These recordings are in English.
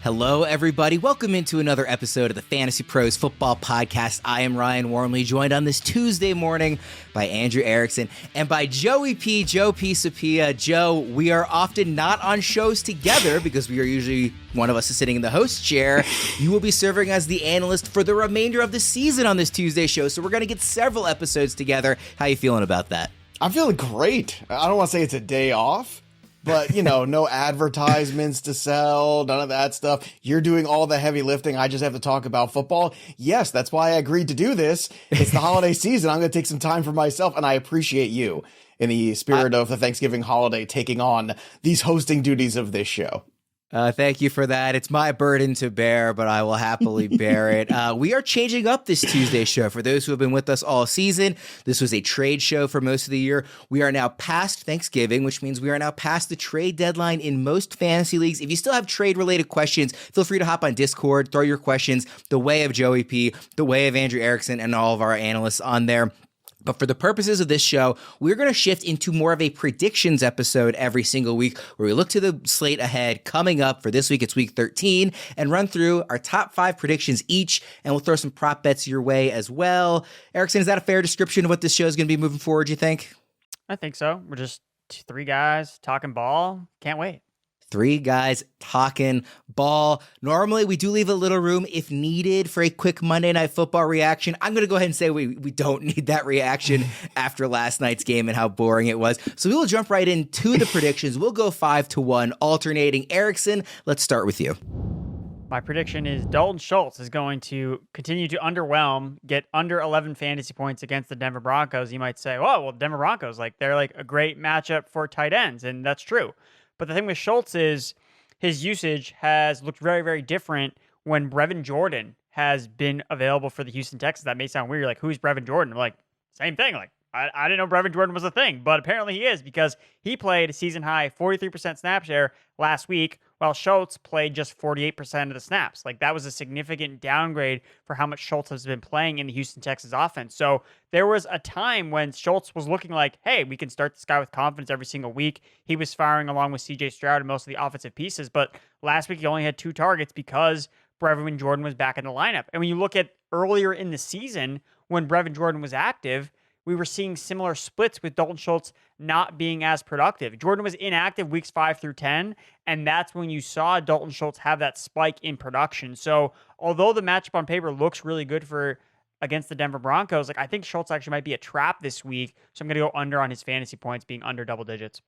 Hello, everybody. Welcome into another episode of the Fantasy Pros Football Podcast. I am Ryan Wormeli, joined on this Tuesday morning by Andrew Erickson and by Joe Pisapia. Joe, we are often not on shows together because we are usually one of us is sitting in the host chair. You will be serving as the analyst for the remainder of the season on this Tuesday show, so we're going to get several episodes together. How you feeling about that? I'm feeling great. I don't want to say it's a day off, but, no advertisements to sell, none of that stuff. You're doing all the heavy lifting. I just have to talk about football. Yes, that's why I agreed to do this. It's the holiday season. I'm going to take some time for myself, and I appreciate you in the spirit of the Thanksgiving holiday taking on these hosting duties of this show. Thank you for that. It's my burden to bear, but I will happily bear it. We are changing up this Tuesday show. For those who have been with us all season, this was a trade show for most of the year. We are now past Thanksgiving, which means we are now past the trade deadline in most fantasy leagues. If you still have trade-related questions, feel free to hop on Discord, throw your questions the way of Joey P, the way of Andrew Erickson, and all of our analysts on there. But for the purposes of this show, we're going to shift into more of a predictions episode every single week where we look to the slate ahead coming up. For this week, it's week 13, and run through our top 5 predictions each, and we'll throw some prop bets your way as well. Erickson, is that a fair description of what this show is going to be moving forward, you think? I think so. We're just 3 guys talking ball. Can't wait. 3 guys talking ball. Normally, we do leave a little room if needed for a quick Monday Night Football reaction. I'm going to go ahead and say we don't need that reaction after last night's game and how boring it was. So we will jump right into the predictions. We'll go 5-1, alternating. Erickson, let's start with you. My prediction is Dalton Schultz is going to continue to underwhelm, get under 11 fantasy points against the Denver Broncos. You might say, oh, well, Denver Broncos, they're a great matchup for tight ends, and that's true. But the thing with Schultz is his usage has looked very, very different when Brevin Jordan has been available for the Houston Texans. That may sound weird. Who's Brevin Jordan? I'm same thing. I didn't know Brevin Jordan was a thing, but apparently he is because he played a season high 43% snap share last week, while Schultz played just 48% of the snaps. That was a significant downgrade for how much Schultz has been playing in the Houston Texans offense. So there was a time when Schultz was looking like, hey, we can start this guy with confidence every single week. He was firing along with CJ Stroud and most of the offensive pieces, but last week he only had 2 targets because Brevin Jordan was back in the lineup. And when you look at earlier in the season when Brevin Jordan was active, we were seeing similar splits with Dalton Schultz not being as productive. Jordan was inactive weeks 5 through 10, and that's when you saw Dalton Schultz have that spike in production. So although the matchup on paper looks really good for against the Denver Broncos, I think Schultz actually might be a trap this week. So I'm going to go under on his fantasy points being under double digits.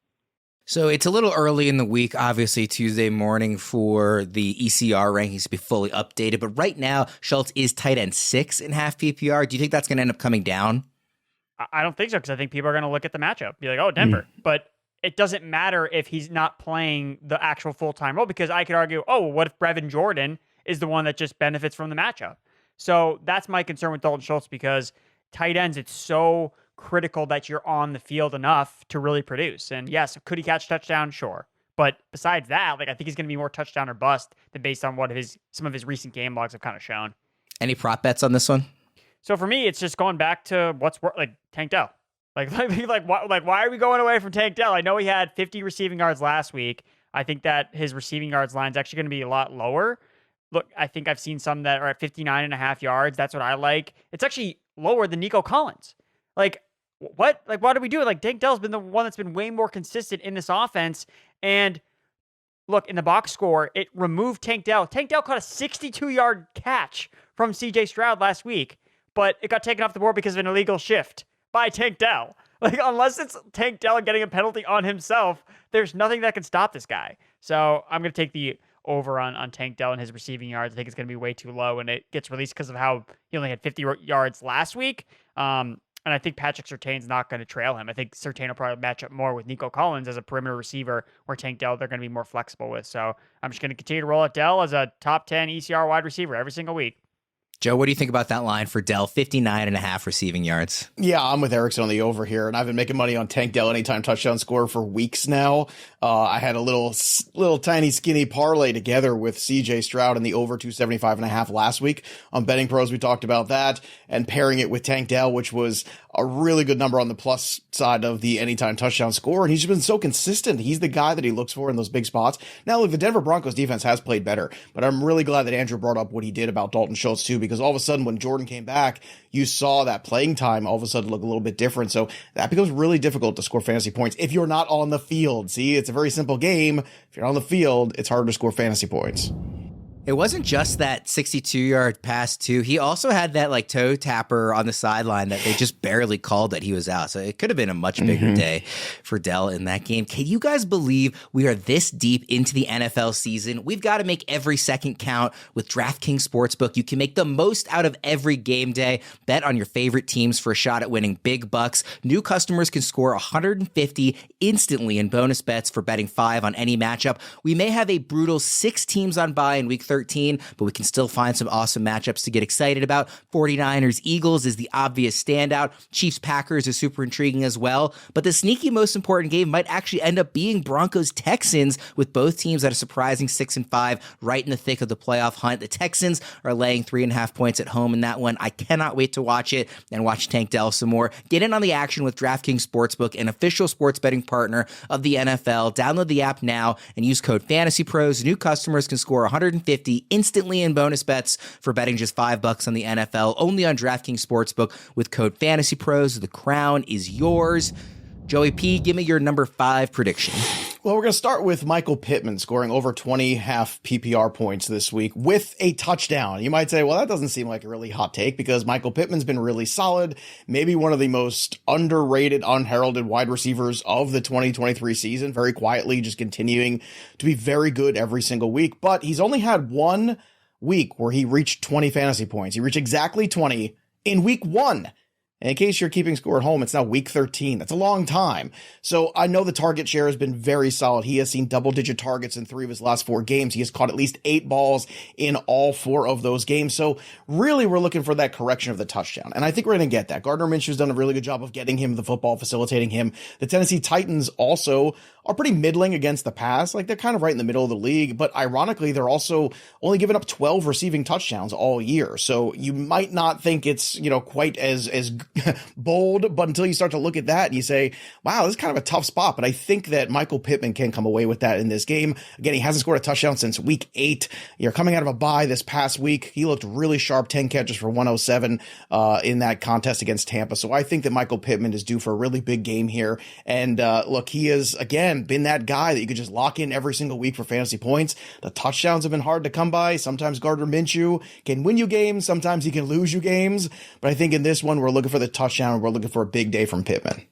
So it's a little early in the week, obviously Tuesday morning for the ECR rankings to be fully updated. But right now, Schultz is tight end 6 in half PPR. Do you think that's going to end up coming down? I don't think so, because I think people are going to look at the matchup, be like, oh, Denver. But it doesn't matter if he's not playing the actual full-time role, because I could argue, oh, well, what if Brevin Jordan is the one that just benefits from the matchup? So that's my concern with Dalton Schultz, because tight ends, it's so critical that you're on the field enough to really produce. And yes, could he catch touchdown? Sure. But besides that, I think he's going to be more touchdown or bust than based on what some of his recent game logs have kind of shown. Any prop bets on this one? So for me, it's just going back to Tank Dell. Why are we going away from Tank Dell? I know he had 50 receiving yards last week. I think that his receiving yards line is actually going to be a lot lower. Look, I think I've seen some that are at 59.5 yards. That's what I like. It's actually lower than Nico Collins. What? Why do we do it? Tank Dell's been the one that's been way more consistent in this offense. And look, in the box score, it removed Tank Dell. Tank Dell caught a 62-yard catch from CJ Stroud last week, but it got taken off the board because of an illegal shift by Tank Dell. Unless it's Tank Dell getting a penalty on himself, there's nothing that can stop this guy. So I'm going to take the over on Tank Dell and his receiving yards. I think it's going to be way too low, and it gets released because of how he only had 50 yards last week. And I think Patrick Surtain's not going to trail him. I think Surtain will probably match up more with Nico Collins as a perimeter receiver, where Tank Dell they're going to be more flexible with. So I'm just going to continue to roll out Dell as a top 10 ECR wide receiver every single week. Joe, what do you think about that line for Dell? 59.5 receiving yards. Yeah, I'm with Erickson on the over here, and I've been making money on Tank Dell anytime touchdown score for weeks now. I had a little tiny skinny parlay together with CJ Stroud in the over 275.5 last week on Betting Pros. We talked about that and pairing it with Tank Dell, which was a really good number on the plus side of the anytime touchdown score. And he's just been so consistent. He's the guy that he looks for in those big spots. Now, look, the Denver Broncos defense has played better, but I'm really glad that Andrew brought up what he did about Dalton Schultz too, because all of a sudden when Jordan came back, you saw that playing time all of a sudden look a little bit different. So that becomes really difficult to score fantasy points if you're not on the field. See, it's a very simple game. If you're on the field, it's harder to score fantasy points. It wasn't just that 62-yard pass, too. He also had that like toe tapper on the sideline that they just barely called that he was out. So it could have been a much bigger day for Dell in that game. Can you guys believe we are this deep into the NFL season? We've got to make every second count with DraftKings Sportsbook. You can make the most out of every game day. Bet on your favorite teams for a shot at winning big bucks. New customers can score 150 instantly in bonus bets for betting 5 on any matchup. We may have a brutal 6 teams on bye in week 13, but we can still find some awesome matchups to get excited about. 49ers Eagles is the obvious standout. Chiefs Packers is super intriguing as well. But the sneaky most important game might actually end up being Broncos Texans, with both teams at a surprising 6-5, right in the thick of the playoff hunt. The Texans are laying 3.5 points at home in that one. I cannot wait to watch it and watch Tank Dell some more. Get in on the action with DraftKings Sportsbook, an official sports betting partner of the NFL. Download the app now and use code FantasyPros. New customers can score 150 instantly in bonus bets for betting just $5 on the NFL, only on DraftKings Sportsbook with code FantasyPros. The crown is yours. Joey P, give me your number 5 prediction. Well, we're going to start with Michael Pittman scoring over 20 half PPR points this week with a touchdown. You might say, well, that doesn't seem like a really hot take because Michael Pittman's been really solid, maybe one of the most underrated, unheralded wide receivers of the 2023 season, very quietly just continuing to be very good every single week. But he's only had one week where he reached 20 fantasy points. He reached exactly 20 in week 1. And in case you're keeping score at home, it's now week 13. That's a long time. So I know the target share has been very solid. He has seen double-digit targets in 3 of his last 4 games. He has caught at least 8 balls in all 4 of those games. So really, we're looking for that correction of the touchdown. And I think we're going to get that. Gardner Minshew's done a really good job of getting him the football, facilitating him. The Tennessee Titans also are pretty middling against the pass. Like, they're kind of right in the middle of the league. But ironically, they're also only giving up 12 receiving touchdowns all year. So you might not think it's, quite as bold, but until you start to look at that and you say, wow, this is kind of a tough spot. But I think that Michael Pittman can come away with that in this game. Again, he hasn't scored a touchdown since week 8. You're coming out of a bye this past week. He looked really sharp, 10 catches for 107 in that contest against Tampa. So I think that Michael Pittman is due for a really big game here. And look, he has, again, been that guy that you could just lock in every single week for fantasy points. The touchdowns have been hard to come by. Sometimes Gardner Minshew can win you games. Sometimes he can lose you games. But I think in this one, we're looking for the touchdown. We're looking for a big day from Pittman.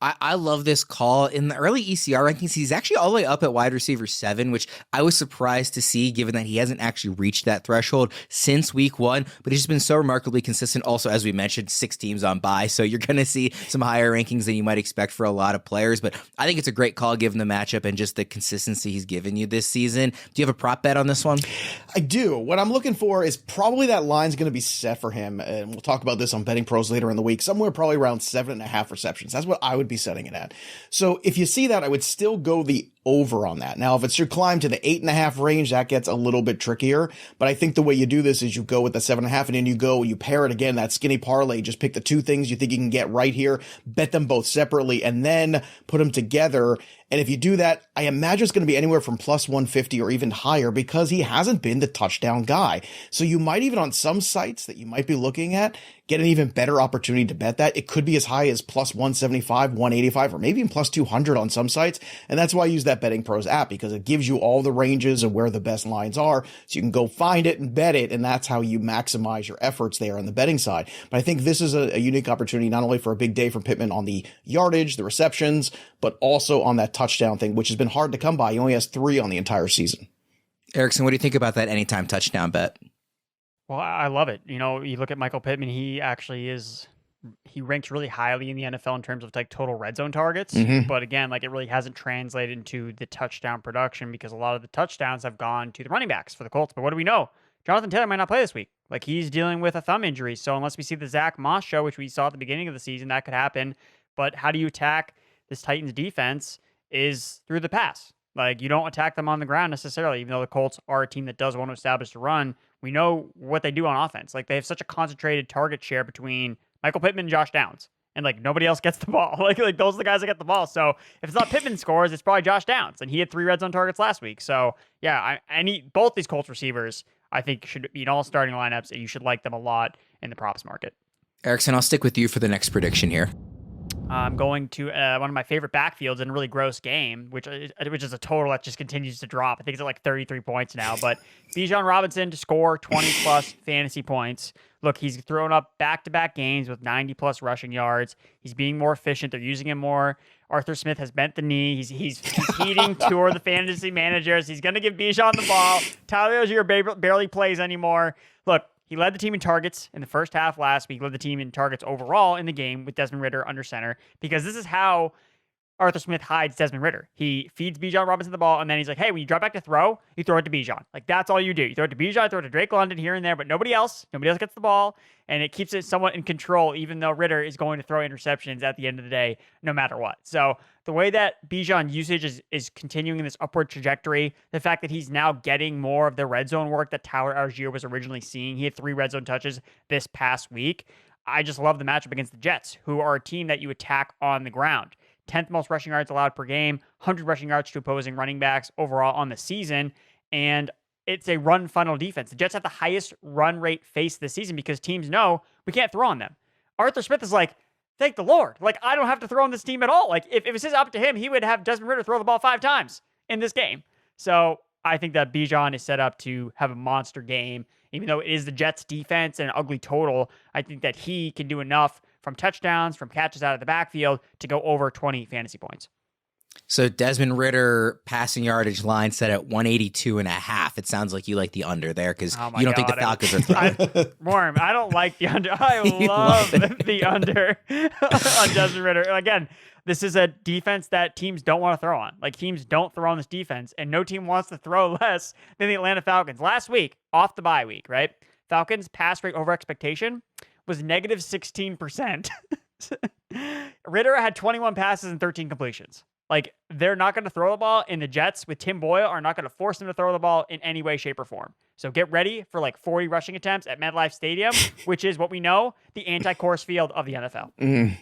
I love this call. In the early ECR rankings, he's actually all the way up at wide receiver 7, which I was surprised to see given that he hasn't actually reached that threshold since week 1, but he's just been so remarkably consistent. Also, as we mentioned, 6 teams on bye, so you're going to see some higher rankings than you might expect for a lot of players, but I think it's a great call given the matchup and just the consistency he's given you this season. Do you have a prop bet on this one? I do. What I'm looking for is probably that line's going to be set for him, and we'll talk about this on Betting Pros later in the week, somewhere probably around 7.5 receptions. That's what I would be setting it at. So if you see that, I would still go the over on that. Now, if it's your climb to the 8.5 range, that gets a little bit trickier. But I think the way you do this is you go with the 7.5 and then you pair it again, that skinny parlay. Just pick the 2 things you think you can get right here, bet them both separately, and then put them together. And if you do that, I imagine it's going to be anywhere from plus 150 or even higher because he hasn't been the touchdown guy. So you might even on some sites that you might be looking at get an even better opportunity to bet that. It could be as high as plus 175, 185, or maybe even plus 200 on some sites. And that's why I use that Betting Pros app, because it gives you all the ranges of where the best lines are. So you can go find it and bet it. And that's how you maximize your efforts there on the betting side. But I think this is a unique opportunity, not only for a big day from Pittman on the yardage, the receptions, but also on that touchdown thing, which has been hard to come by. He only has 3 on the entire season. Erickson, what do you think about that anytime touchdown bet? Well, I love it. You look at Michael Pittman, he ranks really highly in the NFL in terms of like total red zone targets. But again, like it really hasn't translated into the touchdown production because a lot of the touchdowns have gone to the running backs for the Colts. But what do we know? Jonathan Taylor might not play this week. Like, he's dealing with a thumb injury. So unless we see the Zach Moss show, which we saw at the beginning of the season, that could happen. But how do you attack this Titans defense is through the pass. Like, you don't attack them on the ground necessarily, even though the Colts are a team that does want to establish the run. We know what they do on offense. Like, they have such a concentrated target share between Michael Pittman and Josh Downs. And, like, nobody else gets the ball. Like those are the guys that get the ball. So if it's not Pittman scores, it's probably Josh Downs. And he had 3 red zone targets last week. So, yeah, both these Colts receivers, I think, should be in all starting lineups, and you should like them a lot in the props market. Erickson, I'll stick with you for the next prediction here. I'm going to one of my favorite backfields in a really gross game, which is a total that just continues to drop. I think it's at like 33 points now. But Bijan Robinson to score 20-plus fantasy points. Look, he's thrown up back-to-back games with 90-plus rushing yards. He's being more efficient. They're using him more. Arthur Smith has bent the knee. He's heeding two of the fantasy managers. He's going to give Bijan the ball. Tyler Algier barely plays anymore. Look, he led the team in targets in the first half last week, led the team in targets overall in the game with Desmond Ridder under center, because this is how Arthur Smith hides Desmond Ridder. He feeds Bijan Robinson the ball, and then he's like, hey, when you drop back to throw, you throw it to Bijan. Like, that's all you do. You throw it to Bijan, throw it to Drake London here and there, but nobody else gets the ball, and it keeps it somewhat in control, even though Ridder is going to throw interceptions at the end of the day, no matter what. So the way that Bijan usage is continuing in this upward trajectory, the fact that he's now getting more of the red zone work that Tyler Algier was originally seeing. He had 3 red zone touches this past week. I just love the matchup against the Jets, who are a team that you attack on the ground. 10th most rushing yards allowed per game, 100 rushing yards to opposing running backs overall on the season, and it's a run funnel defense. The Jets have the highest run rate faced this season because teams know we can't throw on them. Arthur Smith is like, thank the Lord. Like, I don't have to throw on this team at all. Like, if it was up to him, he would have Desmond Ridder throw the ball 5 times in this game. So I think that Bijan is set up to have a monster game. Even though it is the Jets defense and an ugly total, I think that he can do enough from touchdowns, from catches out of the backfield to go over 20 fantasy points. So Desmond Ridder passing yardage line set at 182.5. It sounds like you like the under there because you don't think the Falcons are throwing. Warren, I don't like the under. I love the under on Desmond Ridder. Again, this is a defense that teams don't want to throw on. Like, teams don't throw on this defense, and no team wants to throw less than the Atlanta Falcons. Last week, off the bye week, right? Falcons pass rate over expectation was negative 16%. Ridder had 21 passes and 13 completions. Like, they're not going to throw the ball, and the Jets with Tim Boyle are not going to force him to throw the ball in any way, shape, or form. So get ready for like 40 rushing attempts at MetLife Stadium, which is what we know, the anti-course field of the NFL.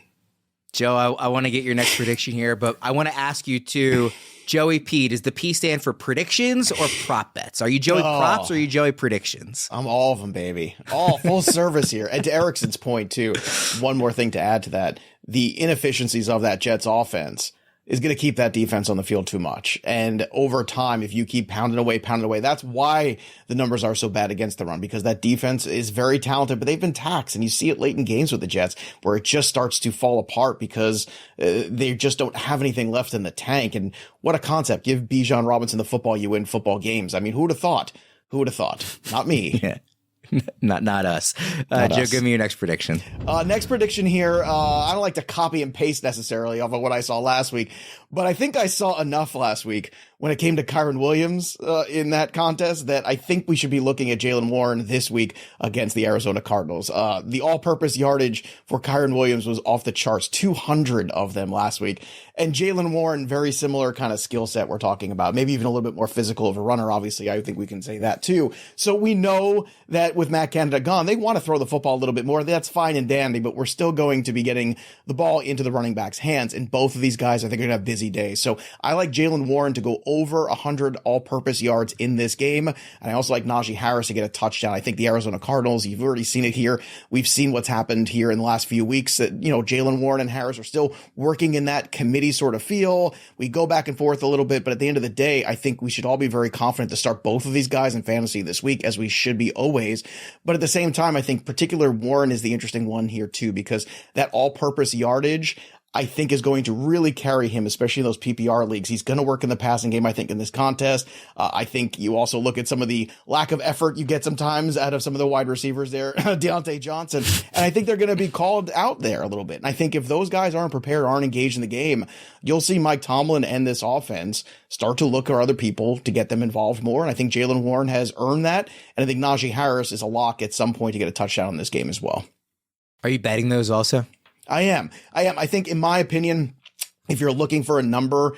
Joe, I want to get your next prediction here, but I want to ask you too, Joey P, does the P stand for predictions or prop bets? Are you Joey props or are you Joey predictions? I'm all of them, baby. All full service here. And to Erickson's point too, one more thing to add to that, the inefficiencies of that Jets offense is going to keep that defense on the field too much. And over time, if you keep pounding away, that's why the numbers are so bad against the run, because that defense is very talented, but they've been taxed. And you see it late in games with the Jets where it just starts to fall apart because they just don't have anything left in the tank. And what a concept. Give Bijan Robinson the football, you win football games. I mean, who would have thought? Who would have thought? Not me. Yeah. Not us. Not Joe, us. give me your next prediction. Next prediction here. I don't like to copy and paste necessarily off of what I saw last week, but I think I saw enough last week when it came to Kyren Williams in that contest that I think we should be looking at Jaylen Warren this week against the Arizona Cardinals. The all-purpose yardage for Kyren Williams was off the charts, 200 of them last week. And Jaylen Warren, very similar kind of skill set we're talking about, maybe even a little bit more physical of a runner. Obviously, I think we can say that too. So we know that with Matt Canada gone, they want to throw the football a little bit more. That's fine and dandy, but we're still going to be getting the ball into the running back's hands. And both of these guys, I think, are going to have busy days. So I like Jaylen Warren to go over 100 all-purpose yards in this game. And I also like Najee Harris to get a touchdown. I think the Arizona Cardinals, you've already seen it here. We've seen what's happened here in the last few weeks that, Jaylen Warren and Harris are still working in that committee sort of feel. We go back and forth a little bit, but at the end of the day, I think we should all be very confident to start both of these guys in fantasy this week, as we should be always. But at the same time, I think particular Warren is the interesting one here too, because that all-purpose yardage, I think is going to really carry him, especially in those PPR leagues. He's going to work in the passing game, I think, in this contest. I think you also look at some of the lack of effort you get sometimes out of some of the wide receivers there, Deontay Johnson, and I think they're going to be called out there a little bit. And I think if those guys aren't prepared, aren't engaged in the game, you'll see Mike Tomlin and this offense start to look for other people to get them involved more. And I think Jaylen Warren has earned that. And I think Najee Harris is a lock at some point to get a touchdown in this game as well. Are you betting those also? I am. I think, in my opinion, if you're looking for a number,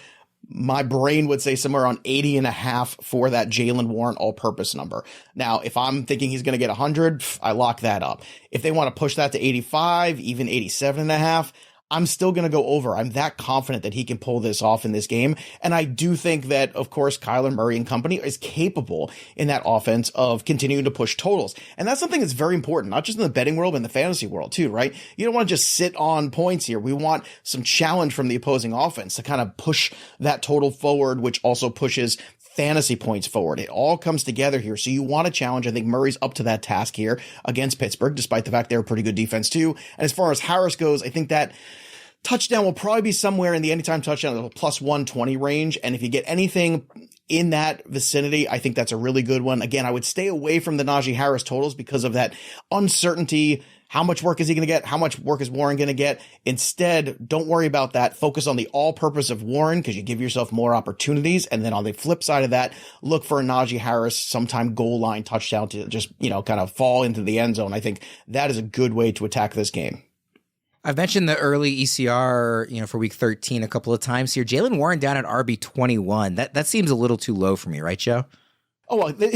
my brain would say somewhere on 80.5 for that Jaylen Warren all-purpose number. Now, if I'm thinking he's going to get 100, I lock that up. If they want to push that to 85, even 87.5, I'm still going to go over. I'm that confident that he can pull this off in this game. And I do think that, of course, Kyler Murray and company is capable in that offense of continuing to push totals. And that's something that's very important, not just in the betting world, but in the fantasy world too, right? You don't want to just sit on points here. We want some challenge from the opposing offense to kind of push that total forward, which also pushes fantasy points forward. It all comes together here. So you want to challenge. I think Murray's up to that task here against Pittsburgh, despite the fact they're a pretty good defense too. And as far as Harris goes, I think that touchdown will probably be somewhere in the anytime touchdown, the plus 120 range. And if you get anything in that vicinity, I think that's a really good one. Again, I would stay away from the Najee Harris totals because of that uncertainty. How much work is he going to get? How much work is Warren going to get? Instead, don't worry about that. Focus on the all-purpose of Warren because you give yourself more opportunities. And then on the flip side of that, look for a Najee Harris sometime goal line touchdown to just, kind of fall into the end zone. I think that is a good way to attack this game. I've mentioned the early ECR, for week 13 a couple of times here. Jaylen Warren down at RB 21. That seems a little too low for me, right, Joe? Oh, well,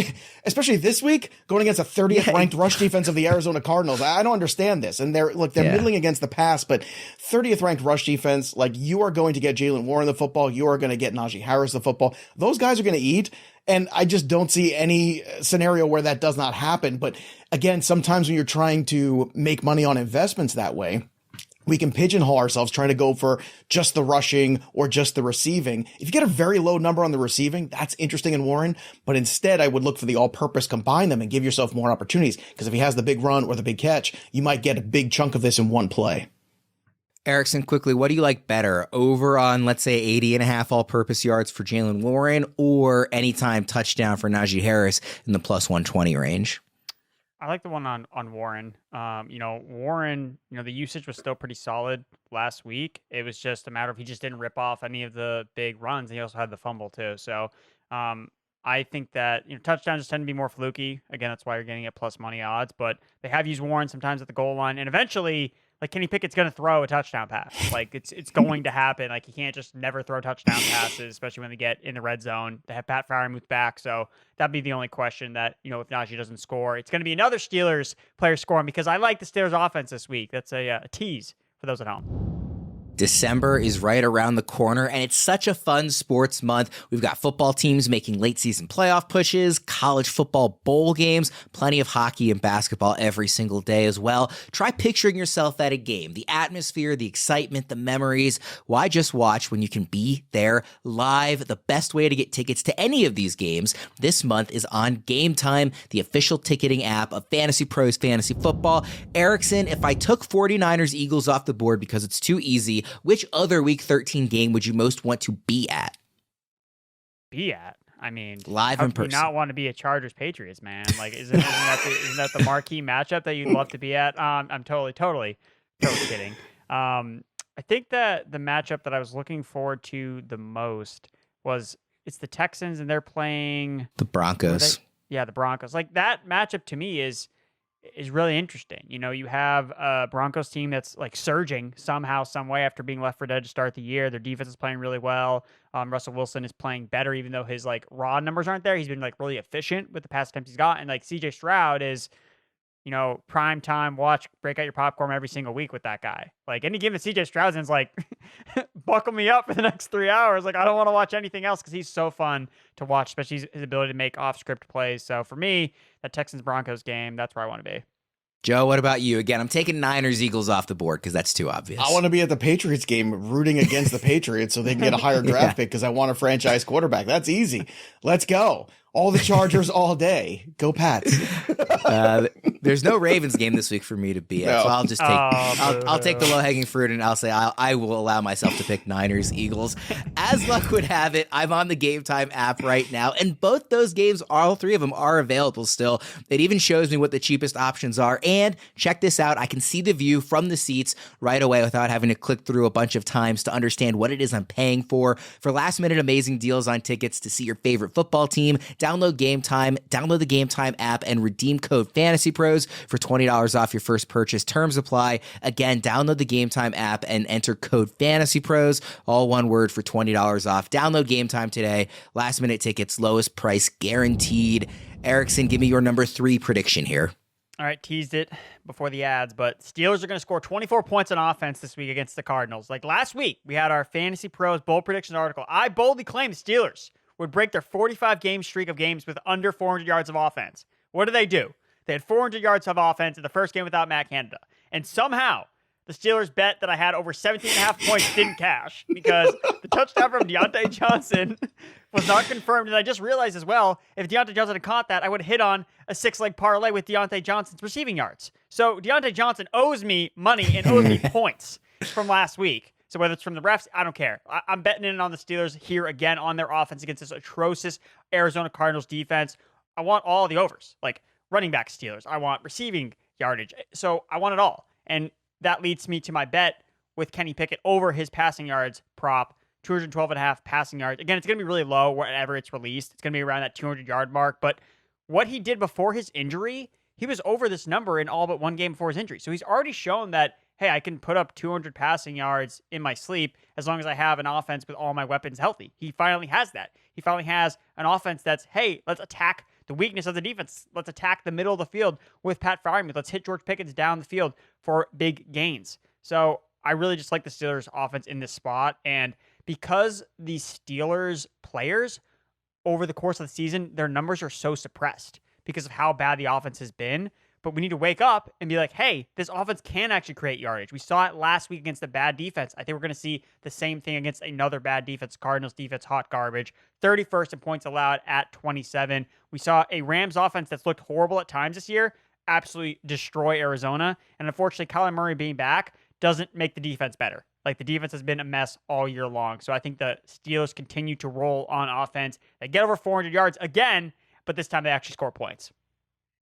especially this week, going against a 30th ranked rush defense of the Arizona Cardinals. I don't understand this. And they're middling against the pass, but 30th ranked rush defense, you are going to get Jaylen Warren the football. You are going to get Najee Harris the football. Those guys are going to eat. And I just don't see any scenario where that does not happen. But again, sometimes when you're trying to make money on investments that way, we can pigeonhole ourselves trying to go for just the rushing or just the receiving. If you get a very low number on the receiving, that's interesting in Warren. But instead, I would look for the all-purpose, combine them, and give yourself more opportunities. Because if he has the big run or the big catch, you might get a big chunk of this in one play. Erickson, quickly, what do you like better? Over on, let's say, 80.5 all-purpose yards for Jaylen Warren or anytime touchdown for Najee Harris in the plus 120 range? I like the one on Warren. Warren, the usage was still pretty solid last week. It was just a matter of he just didn't rip off any of the big runs. And he also had the fumble too. So I think that touchdowns just tend to be more fluky. Again, that's why you're getting at plus money odds. But they have used Warren sometimes at the goal line, and eventually, Kenny Pickett's going to throw a touchdown pass. It's going to happen. You can't just never throw touchdown passes, especially when they get in the red zone. They have Pat Freiermuth back, so that'd be the only question that, if Najee doesn't score, it's going to be another Steelers player scoring because I like the Steelers offense this week. That's a tease for those at home. December is right around the corner, and it's such a fun sports month. We've got football teams making late season playoff pushes, college football bowl games, plenty of hockey and basketball every single day as well. Try picturing yourself at a game, the atmosphere, the excitement, the memories. Why just watch when you can be there live? The best way to get tickets to any of these games this month is on Game Time, the official ticketing app of FantasyPros Fantasy Football. Erickson, if I took 49ers Eagles off the board because it's too easy, which other Week 13 game would you most want to be at? I mean, live in person. Do you not want to be a Chargers Patriots, man? Isn't that the marquee matchup that you'd love to be at? I'm totally kidding. I think that the matchup that I was looking forward to the most it's the Texans and they're playing the Broncos. The Broncos. That matchup to me is really interesting. You have a Broncos team that's surging somehow, some way after being left for dead to start the year. Their defense is playing really well. Russell Wilson is playing better, even though his raw numbers aren't there. He's been really efficient with the pass attempts he's got. And CJ Stroud is, prime time watch, break out your popcorn every single week with that guy. Any game that CJ Stroud's in is buckle me up for the next 3 hours. I don't want to watch anything else because he's so fun to watch, especially his ability to make off script plays. So for me, that Texans Broncos game, that's where I want to be. Joe, what about you? Again, I'm taking Niners Eagles off the board because that's too obvious. I want to be at the Patriots game rooting against the Patriots so they can get a higher draft pick because I want a franchise quarterback. That's easy. Let's go. All the Chargers all day. Go Pats. There's no Ravens game this week for me to be at, so I'll just take I'll take the low hanging fruit, and I'll say I will allow myself to pick Niners Eagles. As luck would have it, I'm on the Game Time app right now, and both those games, all three of them, are available still. It even shows me what the cheapest options are, and check this out, I can see the view from the seats right away without having to click through a bunch of times to understand what it is I'm paying for last minute amazing deals on tickets to see your favorite football team. Download Game Time, download the Game Time app, and redeem code FANTASYPROS for $20 off your first purchase. Terms apply. Again, download the Game Time app and enter code FANTASYPROS, all one word, for $20 off. Download Game Time today. Last minute tickets, lowest price guaranteed. Erickson, give me your number 3 prediction here. All right, teased it before the ads, but Steelers are going to score 24 points on offense this week against the Cardinals. Like last week, we had our Fantasy Pros bold predictions article. I boldly claimed the Steelers would break their 45-game streak of games with under 400 yards of offense. What did? They had 400 yards of offense in the first game without Matt Canada. And somehow, the Steelers bet that I had over 17.5 points didn't cash because the touchdown from Deontay Johnson was not confirmed. And I just realized as well, if Deontay Johnson had caught that, I would have hit on a 6-leg parlay with Deontay Johnson's receiving yards. So Deontay Johnson owes me money and owes me points from last week. So whether it's from the refs, I don't care. I'm betting in on the Steelers here again on their offense against this atrocious Arizona Cardinals defense. I want all the overs, like running back Steelers. I want receiving yardage. So I want it all. And that leads me to my bet with Kenny Pickett over his passing yards prop, 212.5 passing yards. Again, it's going to be really low wherever it's released. It's going to be around that 200-yard mark. But what he did before his injury, he was over this number in all but one game before his injury. So he's already shown that, hey, I can put up 200 passing yards in my sleep as long as I have an offense with all my weapons healthy. He finally has that. He finally has an offense that's, hey, let's attack the weakness of the defense. Let's attack the middle of the field with Pat Freiermuth. Let's hit George Pickens down the field for big gains. So I really just like the Steelers offense in this spot. And because the Steelers players over the course of the season, their numbers are so suppressed because of how bad the offense has been. But we need to wake up and be like, hey, this offense can actually create yardage. We saw it last week against the bad defense. I think we're going to see the same thing against another bad defense. Cardinals defense, hot garbage. 31st in points allowed at 27. We saw a Rams offense that's looked horrible at times this year absolutely destroy Arizona. And unfortunately, Kyler Murray being back doesn't make the defense better. Like, the defense has been a mess all year long. So I think the Steelers continue to roll on offense. They get over 400 yards again, but this time they actually score points.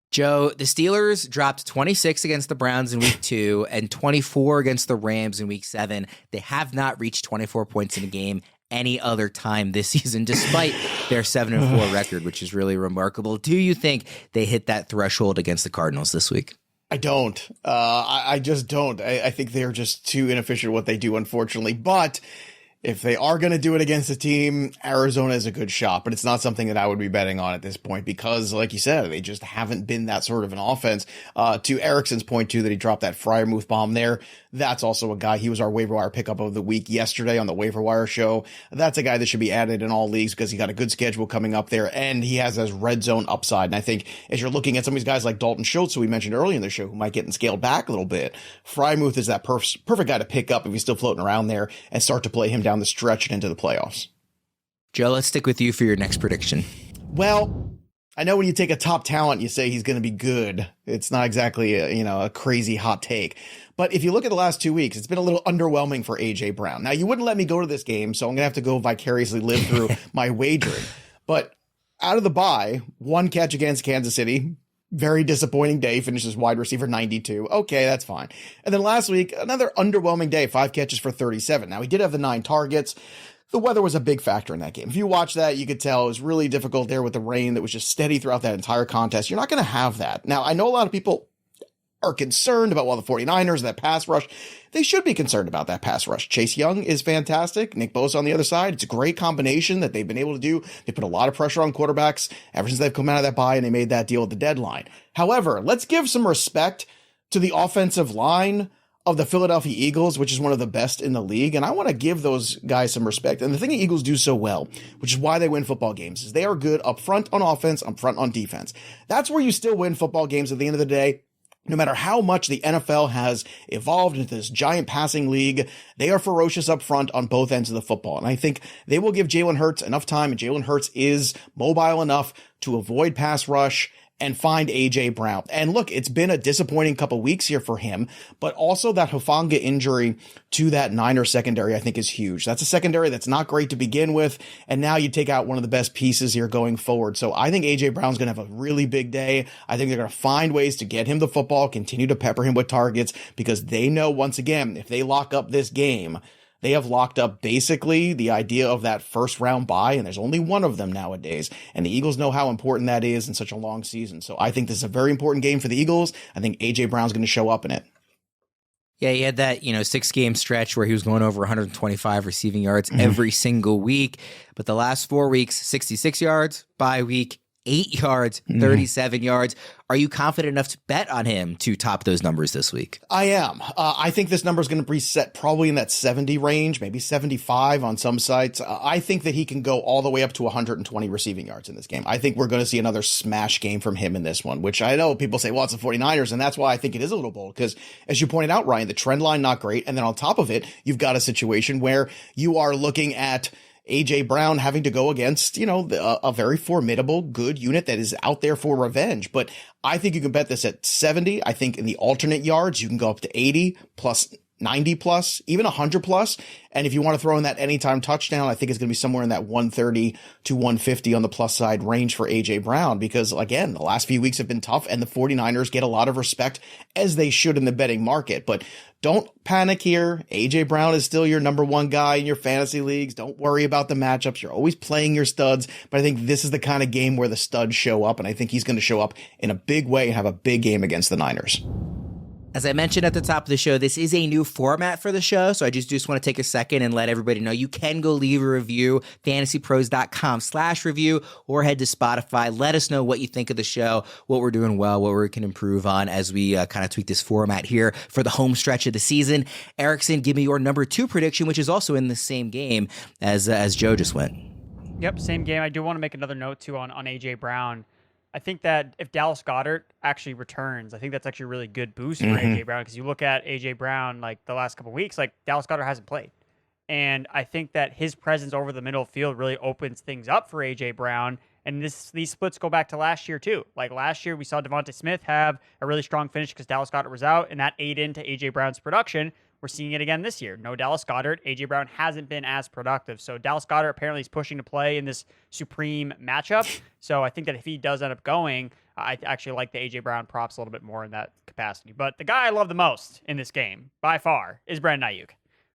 Joe, the Steelers dropped 26 against the Browns in week 2 and 24 against the Rams in week 7. They have not reached 24 points in a game any other time this season, despite their 7-4 record, which is really remarkable. Do you think they hit that threshold against the Cardinals this week? I don't. I just don't. I think they're just too inefficient at what they do, unfortunately. But if they are going to do it against a team, Arizona is a good shot, but it's not something that I would be betting on at this point because, like you said, they just haven't been that sort of an offense. To Erickson's point, too, that he dropped that Freiermuth bomb there, that's also a guy. He was our waiver wire pickup of the week yesterday on the waiver wire show. That's a guy that should be added in all leagues because he got a good schedule coming up there, and he has his red zone upside. And I think as you're looking at some of these guys like Dalton Schultz, who we mentioned earlier in the show, who might get scaled back a little bit, Freiermuth is that perfect guy to pick up if he's still floating around there and start to play him down the stretch and into the playoffs. Joe, let's stick with you for your next prediction. Well, I know when you take a top talent, you say he's going to be good. It's not exactly a crazy hot take. But if you look at the last 2 weeks, it's been a little underwhelming for A.J. Brown. Now, you wouldn't let me go to this game, so I'm going to have to go vicariously live through my wagering. But out of the bye, 1 catch against Kansas City. Very disappointing day. Finishes wide receiver 92. Okay, that's fine. And then last week, another underwhelming day. 5 catches for 37. Now, he did have the 9 targets. The weather was a big factor in that game. If you watch that, you could tell it was really difficult there with the rain that was just steady throughout that entire contest. You're not going to have that. Now, I know a lot of people are concerned about, the 49ers, that pass rush. They should be concerned about that pass rush. Chase Young is fantastic. Nick Bosa on the other side. It's a great combination that they've been able to do. They put a lot of pressure on quarterbacks ever since they've come out of that bye, and they made that deal at the deadline. However, let's give some respect to the offensive line of the Philadelphia Eagles, which is one of the best in the league. And I want to give those guys some respect. And the thing the Eagles do so well, which is why they win football games, is they are good up front on offense, up front on defense. That's where you still win football games at the end of the day. no matter how much the NFL has evolved into this giant passing league, they are ferocious up front on both ends of the football. And I think they will give Jalen Hurts enough time, and Jalen Hurts is mobile enough to avoid pass rush and find A.J. Brown. And look, it's been a disappointing couple weeks here for him, but also that Hufanga injury to that Niners secondary, I think, is huge. That's a secondary that's not great to begin with, and now you take out one of the best pieces here going forward. So I think A.J. Brown's going to have a really big day. I think they're going to find ways to get him the football, continue to pepper him with targets, because they know, once again, if they lock up this game, they have locked up basically the idea of that first round bye, and there's only one of them nowadays. And the Eagles know how important that is in such a long season. So I think this is a very important game for the Eagles. I think A.J. Brown's going to show up in it. Yeah, he had that, 6-game stretch where he was going over 125 receiving yards every single week. But the last 4 weeks, 66 yards, bye week, 8 yards, 37 yards. Are you confident enough to bet on him to top those numbers this week? I am. I think this number is going to be set probably in that 70 range, maybe 75 on some sites. I think that he can go all the way up to 120 receiving yards in this game. I think we're going to see another smash game from him in this one, which I know people say, well, it's the 49ers, and that's why I think it is a little bold, because as you pointed out, Ryan, the trend line, not great. And then on top of it, you've got a situation where you are looking at A.J. Brown having to go against, a very formidable, good unit that is out there for revenge. But I think you can bet this at 70. I think in the alternate yards, you can go up to 80 plus 90 plus, even 100 plus. And if you want to throw in that anytime touchdown, I think it's going to be somewhere in that 130 to 150 on the plus side range for A.J. Brown, because again, the last few weeks have been tough and the 49ers get a lot of respect, as they should in the betting market. But don't panic here. A.J. Brown is still your number one guy in your fantasy leagues. Don't worry about the matchups. You're always playing your studs. But I think this is the kind of game where the studs show up. And I think he's going to show up in a big way and have a big game against the Niners. As I mentioned at the top of the show, this is a new format for the show, so I just want to take a second and let everybody know you can go leave a review, fantasypros.com/review, or head to Spotify. Let us know what you think of the show, what we're doing well, what we can improve on as we kind of tweak this format here for the home stretch of the season. Erickson, give me your number 2 prediction, which is also in the same game as Joe just went. Yep, same game. I do want to make another note, too, on A.J. Brown. I think that if Dallas Goedert actually returns, I think that's actually a really good boost for A.J. Brown, because you look at A.J. Brown, like the last couple of weeks, like Dallas Goedert hasn't played. And I think that his presence over the middle of the field really opens things up for A.J. Brown. And these splits go back to last year, too. Like last year, we saw Devonta Smith have a really strong finish because Dallas Goedert was out, and that ate into A.J. Brown's production. We're seeing it again this year. No Dallas Goedert. A.J. Brown hasn't been as productive. So Dallas Goedert apparently is pushing to play in this supreme matchup. So I think that if he does end up going, I actually like the A.J. Brown props a little bit more in that capacity. But the guy I love the most in this game, by far, is Brandon Aiyuk.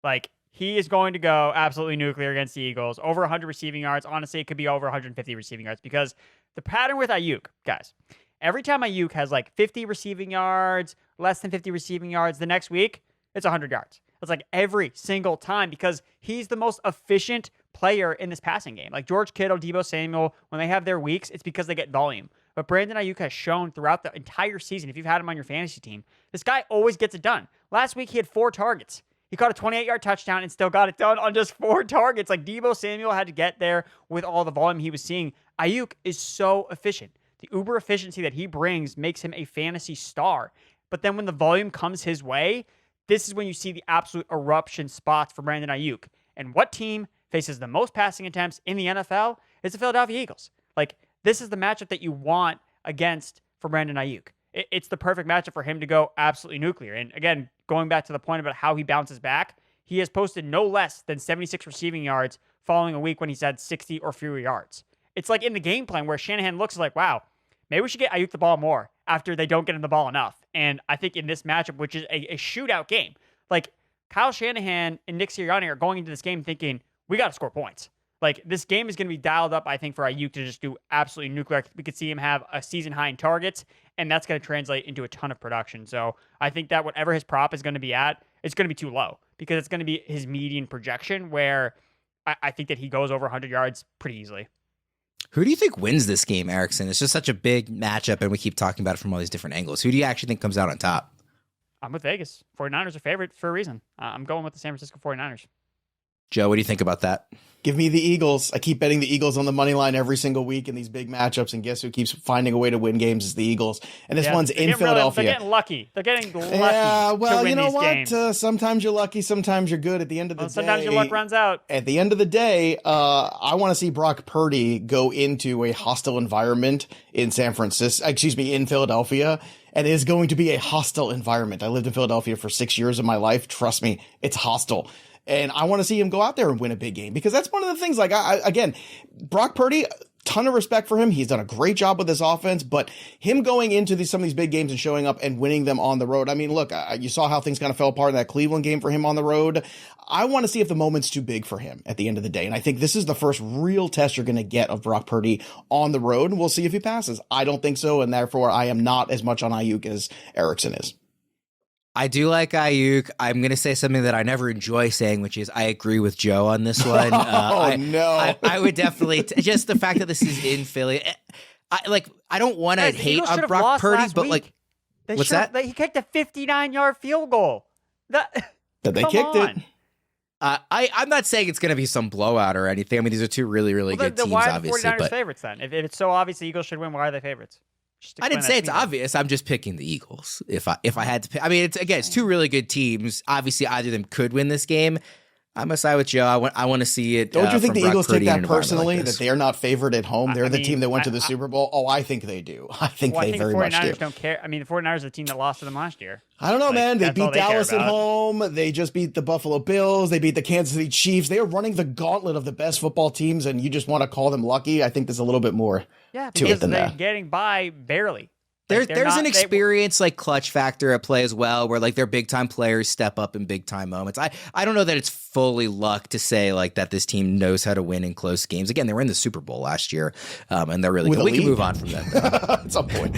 Like, he is going to go absolutely nuclear against the Eagles. Over 100 receiving yards. Honestly, it could be over 150 receiving yards, because the pattern with Aiyuk, guys, every time Aiyuk has like 50 receiving yards, less than 50 receiving yards, the next week, it's 100 yards. It's like every single time, because he's the most efficient player in this passing game. Like George Kittle, Deebo Samuel, when they have their weeks, it's because they get volume. But Brandon Aiyuk has shown throughout the entire season, if you've had him on your fantasy team, this guy always gets it done. Last week, he had 4 targets. He caught a 28-yard touchdown and still got it done on just 4 targets. Like Deebo Samuel had to get there with all the volume he was seeing. Aiyuk is so efficient. The uber efficiency that he brings makes him a fantasy star. But then when the volume comes his way, this is when you see the absolute eruption spots for Brandon Aiyuk. And what team faces the most passing attempts in the NFL? It's the Philadelphia Eagles. Like, this is the matchup that you want for Brandon Aiyuk. It's the perfect matchup for him to go absolutely nuclear. And again, going back to the point about how he bounces back, he has posted no less than 76 receiving yards following a week when he's had 60 or fewer yards. It's like in the game plan where Shanahan looks like, wow, maybe we should get Aiyuk the ball more after they don't get him the ball enough. And I think in this matchup, which is a shootout game, like Kyle Shanahan and Nick Sirianni are going into this game thinking, we got to score points. Like, this game is going to be dialed up, I think, for Aiyuk to just do absolutely nuclear. We could see him have a season high in targets, and that's going to translate into a ton of production. So I think that whatever his prop is going to be at, it's going to be too low, because it's going to be his median projection, where I think that he goes over 100 yards pretty easily. Who do you think wins this game, Erickson? It's just such a big matchup, and we keep talking about it from all these different angles. Who do you actually think comes out on top? I'm with Vegas. 49ers are favorite for a reason. I'm going with the San Francisco 49ers. Joe, what do you think about that? Give me the Eagles. I keep betting the Eagles on the money line every single week in these big matchups, and guess who keeps finding a way to win games is the Eagles. And this one's in Philadelphia. They're getting lucky. They're getting lucky. Yeah, well, to win you know these what? Games. Sometimes you're lucky, sometimes you're good. At the end of the day, sometimes your luck runs out. At the end of the day, I want to see Brock Purdy go into a hostile environment in in Philadelphia. And it is going to be a hostile environment. I lived in Philadelphia for 6 years of my life. Trust me, it's hostile. And I want to see him go out there and win a big game, because that's one of the things, like, again, Brock Purdy, ton of respect for him. He's done a great job with this offense, but him going into some of these big games and showing up and winning them on the road. I mean, look, you saw how things kind of fell apart in that Cleveland game for him on the road. I want to see if the moment's too big for him at the end of the day. And I think this is the first real test you're going to get of Brock Purdy on the road. And we'll see if he passes. I don't think so. And therefore I am not as much on Aiyuk as Erickson is. I do like Aiyuk. I'm going to say something that I never enjoy saying, which is I agree with Joe on this one. No. I would definitely, just the fact that this is in Philly. I don't want to hate on Brock Purdy, but week. What's that? He kicked a 59-yard field goal. But they kicked it. I'm not saying it's going to be some blowout or anything. I mean, these are two really, really good teams, why obviously. Why are the 49ers favorites then? If it's so obvious the Eagles should win, why are they favorites? I didn't say it's obvious. I'm just picking the Eagles. If I had to pick, I mean, it's two really good teams. Obviously, either of them could win this game. I'm gonna side with Joe. I want to see it. Don't you think the Eagles take that personally, that they are not favored at home? They're the team that went to the Super Bowl. Oh, I think they do. I think they very much do. The 49ers don't care. I mean, the 49ers are the team that lost to them last year. I don't know, man. They beat Dallas at home. They just beat the Buffalo Bills. They beat the Kansas City Chiefs. They are running the gauntlet of the best football teams, and you just want to call them lucky. I think there's a little bit more to it than that. Getting by barely. There's an experience clutch factor at play as well, where their big time players step up in big time moments. I don't know that it's fully luck to say that this team knows how to win in close games. Again, they were in the Super Bowl last year, and they're really good. We can move on from that at some point.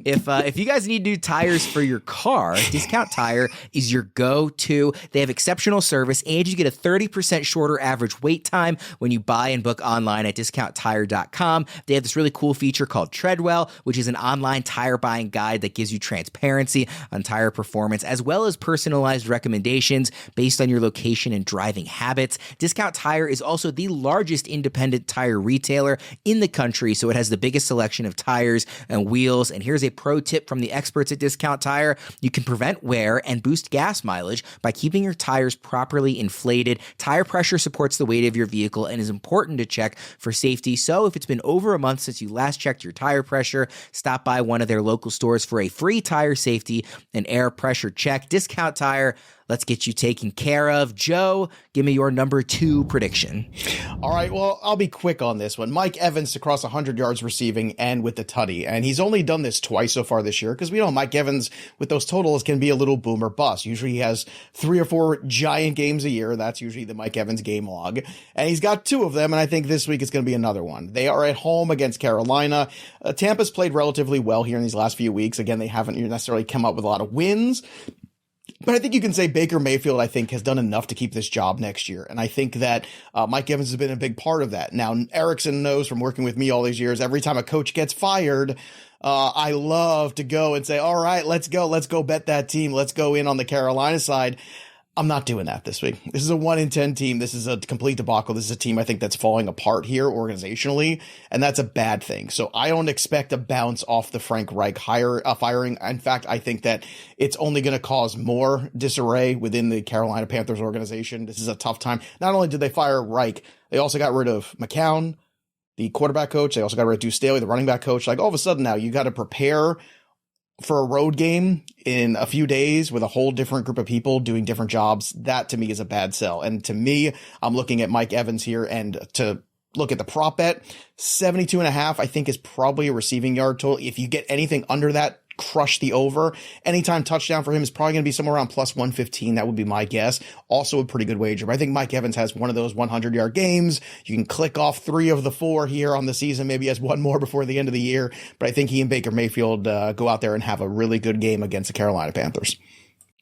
If you guys need new tires for your car, Discount Tire is your go-to. They have exceptional service, and you get a 30% shorter average wait time when you buy and book online at discounttire.com. They have this really cool feature called Treadwell, which is an online tire buying guide that gives you transparency on tire performance, as well as personalized recommendations based on your location and driving habits. Discount Tire is also the largest independent tire retailer in the country, so it has the biggest selection of tires and wheels. And here's a pro tip from the experts at Discount Tire. You can prevent wear and boost gas mileage by keeping your tires properly inflated. Tire pressure supports the weight of your vehicle and is important to check for safety. So if it's been over a month since you last checked your tire pressure, stop by one of their local stores for a free tire safety and air pressure check. Discount Tire, let's get you taken care of. Joe, give me your number 2 prediction. All right, well, I'll be quick on this one. Mike Evans to cross 100 yards receiving and with the tutty. And he's only done this twice so far this year, because we know Mike Evans with those totals can be a little boom or bust. Usually he has 3 or 4 giant games a year. That's usually the Mike Evans game log. And he's got 2 of them, and I think this week it's going to be another one. They are at home against Carolina. Tampa's played relatively well here in these last few weeks. Again, they haven't necessarily come up with a lot of wins. But I think you can say Baker Mayfield, I think, has done enough to keep this job next year. And I think that Mike Evans has been a big part of that. Now, Erickson knows from working with me all these years, every time a coach gets fired, I love to go and say, all right, let's go bet that team. Let's go in on the Carolina side. I'm not doing that this week. This is a 1-in-10 team. This is a complete debacle. This is a team I think that's falling apart here organizationally, and that's a bad thing. So I don't expect a bounce off the Frank Reich firing. In fact, I think that it's only going to cause more disarray within the Carolina Panthers organization. This is a tough time. Not only did they fire Reich, they also got rid of McCown, the quarterback coach. They also got rid of Deuce Staley, the running back coach. All of a sudden now you got to prepare for a road game in a few days with a whole different group of people doing different jobs. That to me is a bad sell. And to me, I'm looking at Mike Evans here, and to look at the prop bet, 72.5, I think is probably a receiving yard total. If you get anything under that, crush the over. Anytime touchdown for him is probably going to be somewhere around plus 115. That would be my guess. Also a pretty good wager. But I think Mike Evans has one of those 100-yard games. You can click off 3 of the 4 here on the season. Maybe he has one more before the end of the year. But I think he and Baker Mayfield go out there and have a really good game against the Carolina Panthers.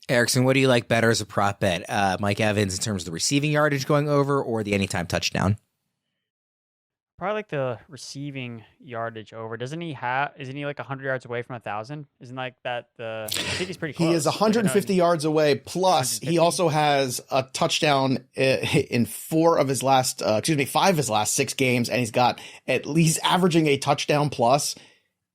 Erickson, what do you like better as a prop bet? Mike Evans in terms of the receiving yardage going over, or the anytime touchdown? Probably like the receiving yardage over. Isn't he like 100 yards away from 1,000? Isn't like that I think he's pretty close. He is 150 yards away. Plus, he also has a touchdown in five of his last 6 games, and he's got he's averaging a touchdown plus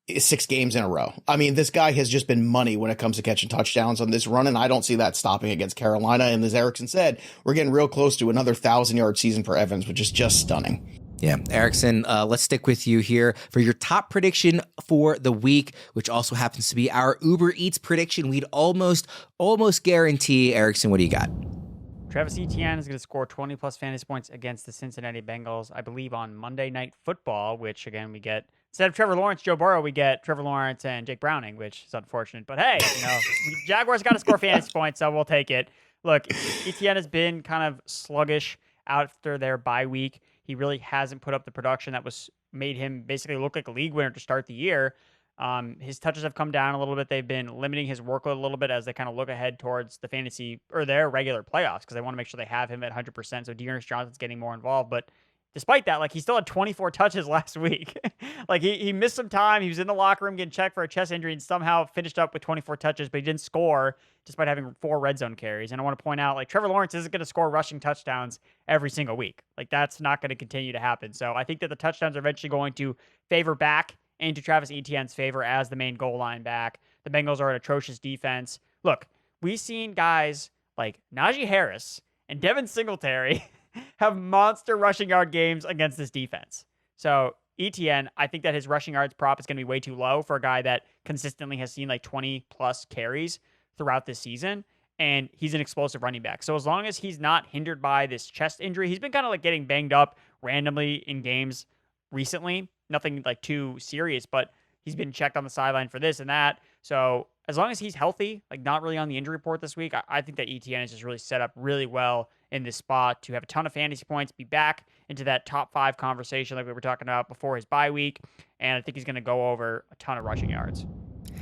6 games in a row. I mean, this guy has just been money when it comes to catching touchdowns on this run, and I don't see that stopping against Carolina. And as Erickson said, we're getting real close to another 1,000-yard season for Evans, which is just stunning. Yeah, Erickson, let's stick with you here for your top prediction for the week, which also happens to be our Uber Eats prediction. We'd almost guarantee. Erickson, what do you got? Travis Etienne is going to score 20-plus fantasy points against the Cincinnati Bengals, I believe, on Monday Night Football, which, again, we get, instead of Trevor Lawrence, Joe Burrow, we get Trevor Lawrence and Jake Browning, which is unfortunate. But, hey, Jaguars got to score fantasy points, so we'll take it. Look, Etienne has been kind of sluggish after their bye week. He really hasn't put up the production that was made him basically look like a league winner to start the year. His touches have come down a little bit. They've been limiting his workload a little bit as they kind of look ahead towards the fantasy or their regular playoffs because they want to make sure they have him at 100%. So Dearness Johnson's getting more involved. But despite that, like he still had 24 touches last week. Like he missed some time. He was in the locker room getting checked for a chest injury and somehow finished up with 24 touches, but he didn't score despite having 4 red zone carries. And I want to point out, like Trevor Lawrence isn't going to score rushing touchdowns every single week. Like that's not going to continue to happen. So I think that the touchdowns are eventually going to favor back into Travis Etienne's favor as the main goal line back. The Bengals are an atrocious defense. Look, we've seen guys like Najee Harris and Devin Singletary have monster rushing yard games against this defense. So Etienne, I think that his rushing yards prop is going to be way too low for a guy that consistently has seen like 20 plus carries throughout this season. And he's an explosive running back. So as long as he's not hindered by this chest injury, he's been kind of like getting banged up randomly in games recently. Nothing like too serious, but he's been checked on the sideline for this and that. So as long as he's healthy, like not really on the injury report this week, I think that Etienne is just really set up really well in this spot to have a ton of fantasy points, be back into that top 5 conversation like we were talking about before his bye week. And I think he's going to go over a ton of rushing yards.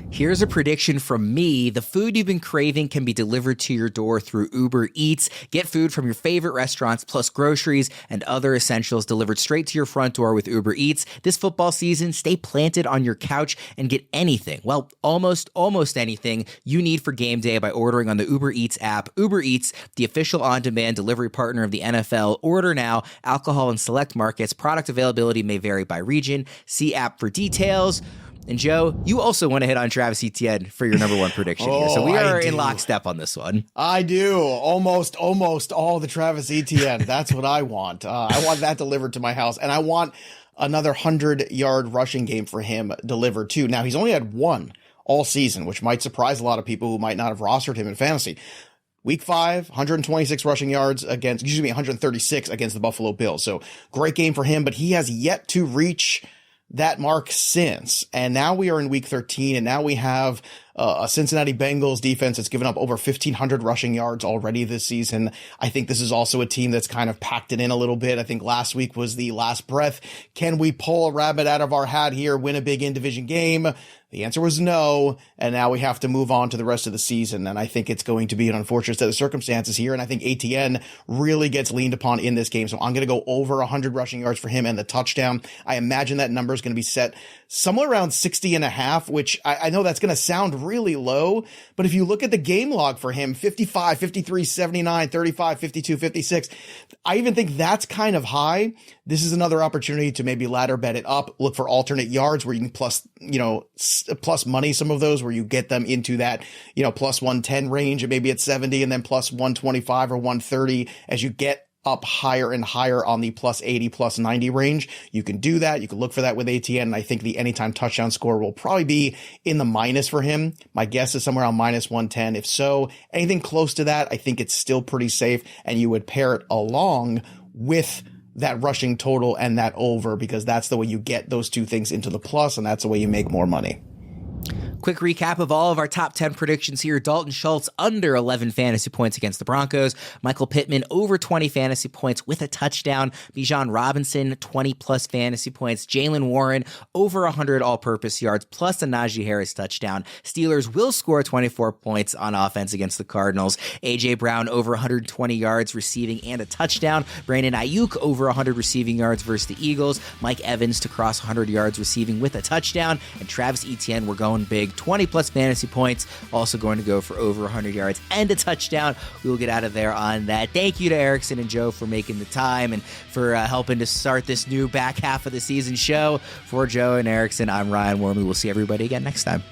Here's a prediction from me. The food you've been craving can be delivered to your door through Uber Eats. Get food from your favorite restaurants, plus groceries and other essentials delivered straight to your front door with Uber Eats. This football season, stay planted on your couch and get anything, well, almost anything you need for game day by ordering on the Uber Eats app. Uber Eats, the official on-demand delivery partner of the NFL. Order now. Alcohol in select markets. Product availability may vary by region. See app for details. And Joe, you also want to hit on Travis Etienne for your number 1 prediction here. So we are in lockstep on this one. I do. Almost all the Travis Etienne. That's what I want. I want that delivered to my house. And I want another 100-yard rushing game for him delivered too. Now, he's only had 1 all season, which might surprise a lot of people who might not have rostered him in fantasy. Week 5, 126 rushing yards 136 against the Buffalo Bills. So great game for him, but he has yet to reach that mark since. And now we are in week 13, and now we have a Cincinnati Bengals defense that's given up over 1,500 rushing yards already this season. I think this is also a team that's kind of packed it in a little bit. I think last week was the last breath. Can we pull a rabbit out of our hat here, win a big in-division game? The answer was no, and now we have to move on to the rest of the season, and I think it's going to be an unfortunate set of circumstances here, and I think Etienne really gets leaned upon in this game, so I'm going to go over 100 rushing yards for him and the touchdown. I imagine that number is going to be set somewhere around 60.5, which I know that's going to sound really low, but if you look at the game log for him, 55, 53, 79, 35, 52, 56, I even think that's kind of high. This is another opportunity to maybe ladder bet it up, look for alternate yards where you can plus money some of those where you get them into that, plus 110 range and maybe it's 70 and then plus 125 or 130 as you get up higher and higher on the plus 80, plus 90 range. You can do that. You can look for that with Etienne. And I think the anytime touchdown score will probably be in the minus for him. My guess is somewhere around minus 110. If so, anything close to that, I think it's still pretty safe. And you would pair it along with that rushing total and that over, because that's the way you get those two things into the plus, and that's the way you make more money. Quick recap of all of our top 10 predictions here. Dalton Schultz under 11 fantasy points against the Broncos. Michael Pittman over 20 fantasy points with a touchdown. Bijan Robinson 20 plus fantasy points. Jaylen Warren over 100 all-purpose yards plus a Najee Harris touchdown. Steelers will score 24 points on offense against the Cardinals. A.J. Brown over 120 yards receiving and a touchdown. Brandon Aiyuk over 100 receiving yards versus the Eagles. Mike Evans to cross 100 yards receiving with a touchdown. And Travis Etienne, we're going big. 20 plus fantasy points. Also going to go for over 100 yards and a touchdown. We will get out of there on that. Thank you to Erickson and Joe for making the time and for helping to start this new back half of the season show. For Joe and Erickson, I'm Ryan Wormeli. We'll see everybody again next time.